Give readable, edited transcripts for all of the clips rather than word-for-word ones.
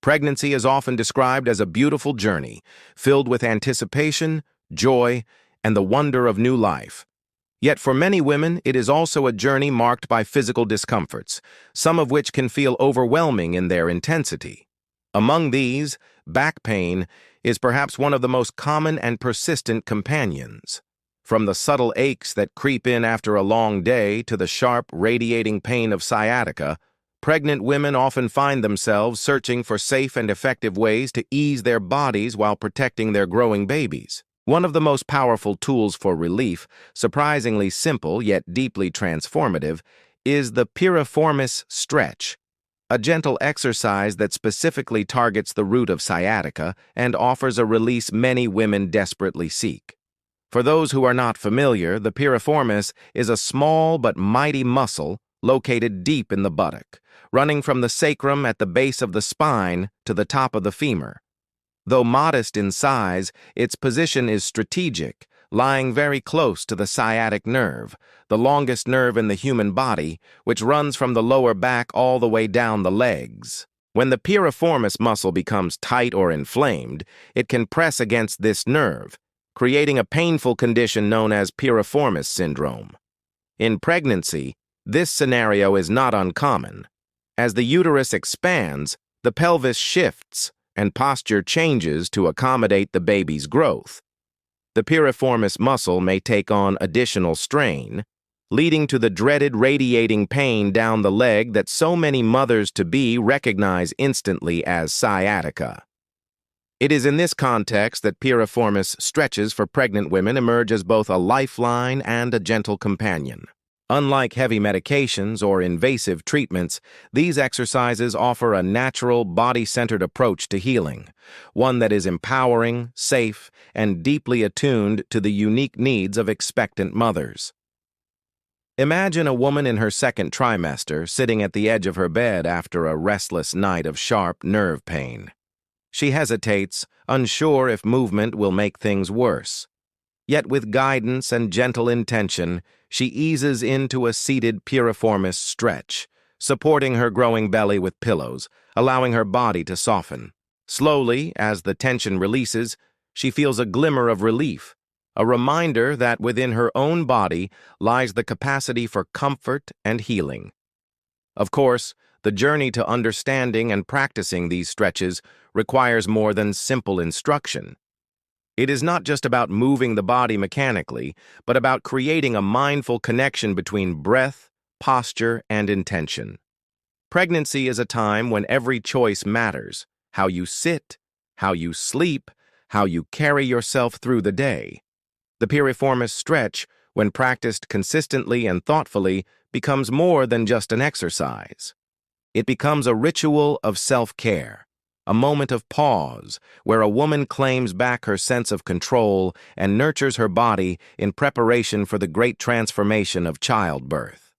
Pregnancy is often described as a beautiful journey, filled with anticipation, joy, and the wonder of new life. Yet for many women, it is also a journey marked by physical discomforts, some of which can feel overwhelming in their intensity. Among these, back pain is perhaps one of the most common and persistent companions. From the subtle aches that creep in after a long day to the sharp, radiating pain of sciatica, pregnant women often find themselves searching for safe and effective ways to ease their bodies while protecting their growing babies. One of the most powerful tools for relief, surprisingly simple yet deeply transformative, is the Piriformis stretch, a gentle exercise that specifically targets the root of sciatica and offers a release many women desperately seek. For those who are not familiar, the piriformis is a small but mighty muscle located deep in the buttock, running from the sacrum at the base of the spine to the top of the femur. Though modest in size, its position is strategic, lying very close to the sciatic nerve, the longest nerve in the human body, which runs from the lower back all the way down the legs. When the piriformis muscle becomes tight or inflamed, it can press against this nerve, creating a painful condition known as piriformis syndrome. In pregnancy, this scenario is not uncommon. As the uterus expands, the pelvis shifts and posture changes to accommodate the baby's growth. The piriformis muscle may take on additional strain, leading to the dreaded radiating pain down the leg that so many mothers-to-be recognize instantly as sciatica. It is in this context that piriformis stretches for pregnant women emerge as both a lifeline and a gentle companion. Unlike heavy medications or invasive treatments, these exercises offer a natural, body-centered approach to healing, one that is empowering, safe, and deeply attuned to the unique needs of expectant mothers. Imagine a woman in her second trimester sitting at the edge of her bed after a restless night of sharp nerve pain. She hesitates, unsure if movement will make things worse. Yet with guidance and gentle intention, she eases into a seated piriformis stretch, supporting her growing belly with pillows, allowing her body to soften. Slowly, as the tension releases, she feels a glimmer of relief, a reminder that within her own body lies the capacity for comfort and healing. Of course, the journey to understanding and practicing these stretches requires more than simple instruction. It is not just about moving the body mechanically, but about creating a mindful connection between breath, posture, and intention. Pregnancy is a time when every choice matters: how you sit, how you sleep, how you carry yourself through the day. The piriformis stretch, when practiced consistently and thoughtfully, becomes more than just an exercise. It becomes a ritual of self-care, a moment of pause where a woman claims back her sense of control and nurtures her body in preparation for the great transformation of childbirth.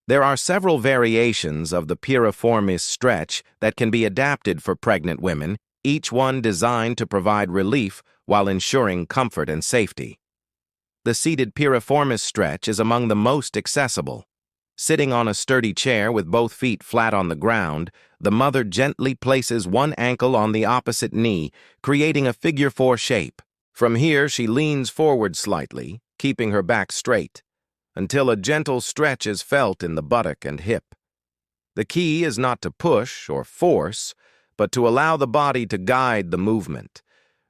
There are several variations of the piriformis stretch that can be adapted for pregnant women, each one designed to provide relief while ensuring comfort and safety. The seated piriformis stretch is among the most accessible. Sitting on a sturdy chair with both feet flat on the ground, the mother gently places one ankle on the opposite knee, creating a figure 4 shape. From here, she leans forward slightly, keeping her back straight, until a gentle stretch is felt in the buttock and hip. The key is not to push or force, but to allow the body to guide the movement,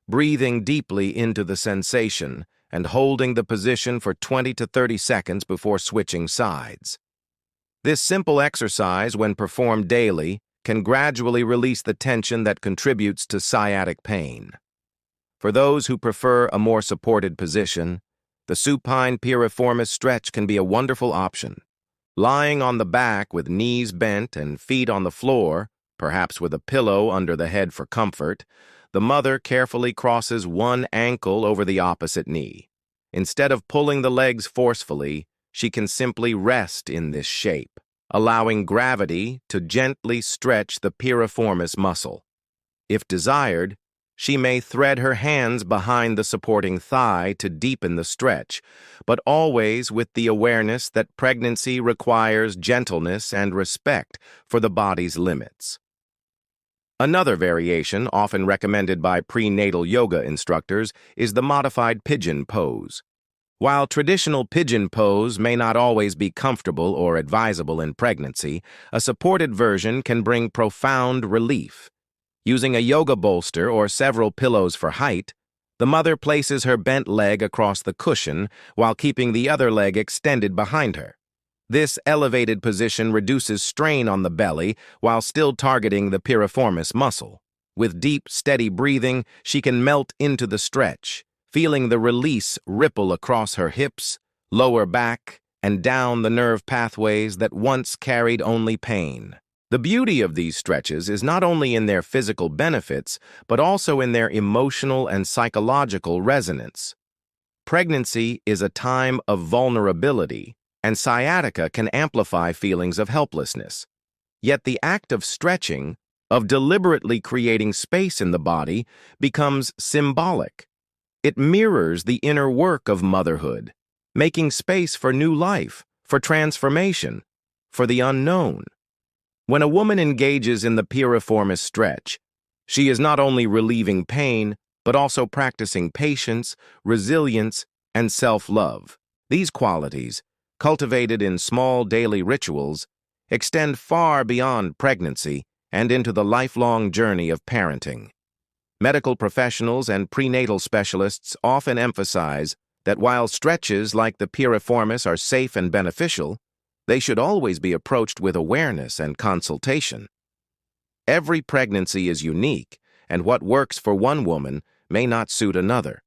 breathing deeply into the sensation and holding the position for 20 to 30 seconds before switching sides. This simple exercise, when performed daily, can gradually release the tension that contributes to sciatic pain. For those who prefer a more supported position, the supine piriformis stretch can be a wonderful option. Lying on the back with knees bent and feet on the floor, perhaps with a pillow under the head for comfort, the mother carefully crosses one ankle over the opposite knee. Instead of pulling the legs forcefully, she can simply rest in this shape, allowing gravity to gently stretch the piriformis muscle. If desired, she may thread her hands behind the supporting thigh to deepen the stretch, but always with the awareness that pregnancy requires gentleness and respect for the body's limits. Another variation, often recommended by prenatal yoga instructors, is the modified pigeon pose. While traditional pigeon pose may not always be comfortable or advisable in pregnancy, a supported version can bring profound relief. Using a yoga bolster or several pillows for height, the mother places her bent leg across the cushion while keeping the other leg extended behind her. This elevated position reduces strain on the belly while still targeting the piriformis muscle. With deep, steady breathing, she can melt into the stretch, feeling the release ripple across her hips, lower back, and down the nerve pathways that once carried only pain. The beauty of these stretches is not only in their physical benefits, but also in their emotional and psychological resonance. Pregnancy is a time of vulnerability, and sciatica can amplify feelings of helplessness. Yet the act of stretching, of deliberately creating space in the body, becomes symbolic. It mirrors the inner work of motherhood, making space for new life, for transformation, for the unknown. When a woman engages in the piriformis stretch, she is not only relieving pain, but also practicing patience, resilience, and self-love. These qualities, cultivated in small daily rituals, extend far beyond pregnancy and into the lifelong journey of parenting. Medical professionals and prenatal specialists often emphasize that while stretches like the piriformis are safe and beneficial, they should always be approached with awareness and consultation. Every pregnancy is unique, and what works for one woman may not suit another.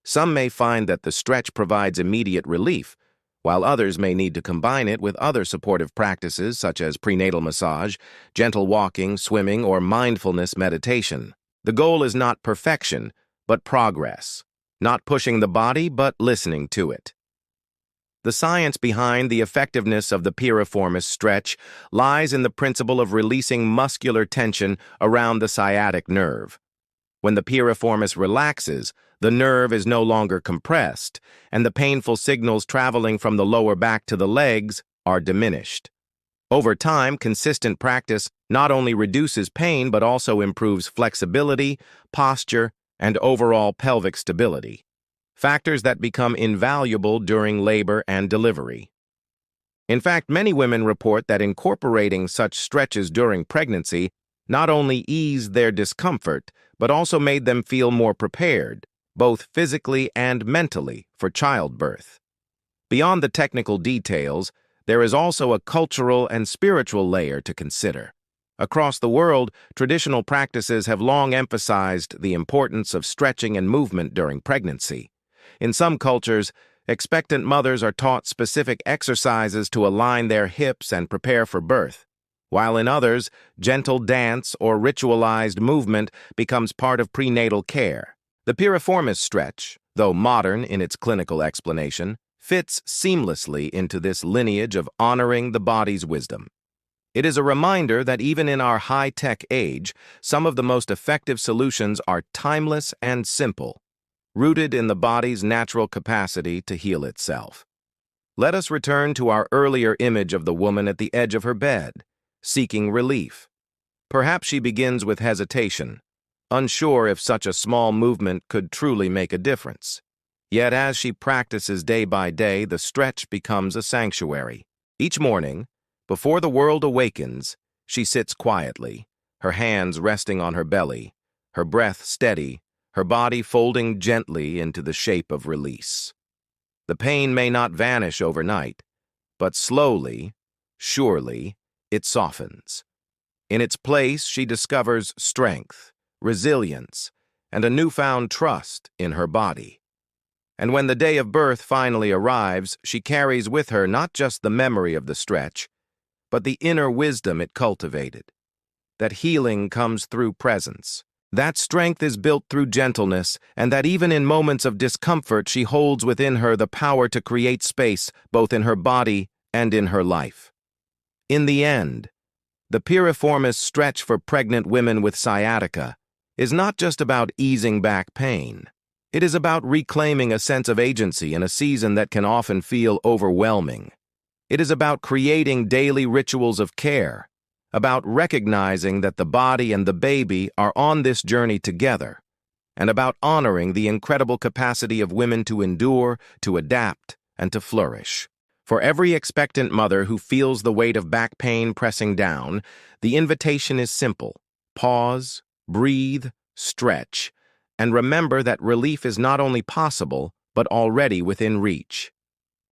Some may find that the stretch provides immediate relief, while others may need to combine it with other supportive practices such as prenatal massage, gentle walking, swimming, or mindfulness meditation. The goal is not perfection, but progress. Not pushing the body, but listening to it. The science behind the effectiveness of the piriformis stretch lies in the principle of releasing muscular tension around the sciatic nerve. When the piriformis relaxes, the nerve is no longer compressed, and the painful signals traveling from the lower back to the legs are diminished. Over time, consistent practice not only reduces pain but also improves flexibility, posture, and overall pelvic stability, factors that become invaluable during labor and delivery. In fact, many women report that incorporating such stretches during pregnancy not only eased their discomfort, but also made them feel more prepared, both physically and mentally, for childbirth. Beyond the technical details, there is also a cultural and spiritual layer to consider. Across the world, traditional practices have long emphasized the importance of stretching and movement during pregnancy. In some cultures, expectant mothers are taught specific exercises to align their hips and prepare for birth, while in others, gentle dance or ritualized movement becomes part of prenatal care. The piriformis stretch, though modern in its clinical explanation, fits seamlessly into this lineage of honoring the body's wisdom. It is a reminder that even in our high-tech age, some of the most effective solutions are timeless and simple, rooted in the body's natural capacity to heal itself. Let us return to our earlier image of the woman at the edge of her bed, seeking relief. Perhaps she begins with hesitation, unsure if such a small movement could truly make a difference. Yet as she practices day by day, the stretch becomes a sanctuary. Each morning, before the world awakens, she sits quietly, her hands resting on her belly, her breath steady, her body folding gently into the shape of release. The pain may not vanish overnight, but slowly, surely, it softens. In its place, she discovers strength, resilience, and a newfound trust in her body. And when the day of birth finally arrives, she carries with her not just the memory of the stretch, but the inner wisdom it cultivated. That healing comes through presence. That strength is built through gentleness, and that even in moments of discomfort she holds within her the power to create space both in her body and in her life. In the end, the piriformis stretch for pregnant women with sciatica is not just about easing back pain. It is about reclaiming a sense of agency in a season that can often feel overwhelming. It is about creating daily rituals of care, about recognizing that the body and the baby are on this journey together, and about honoring the incredible capacity of women to endure, to adapt, and to flourish. For every expectant mother who feels the weight of back pain pressing down, the invitation is simple. Pause, breathe, stretch, and remember that relief is not only possible, but already within reach.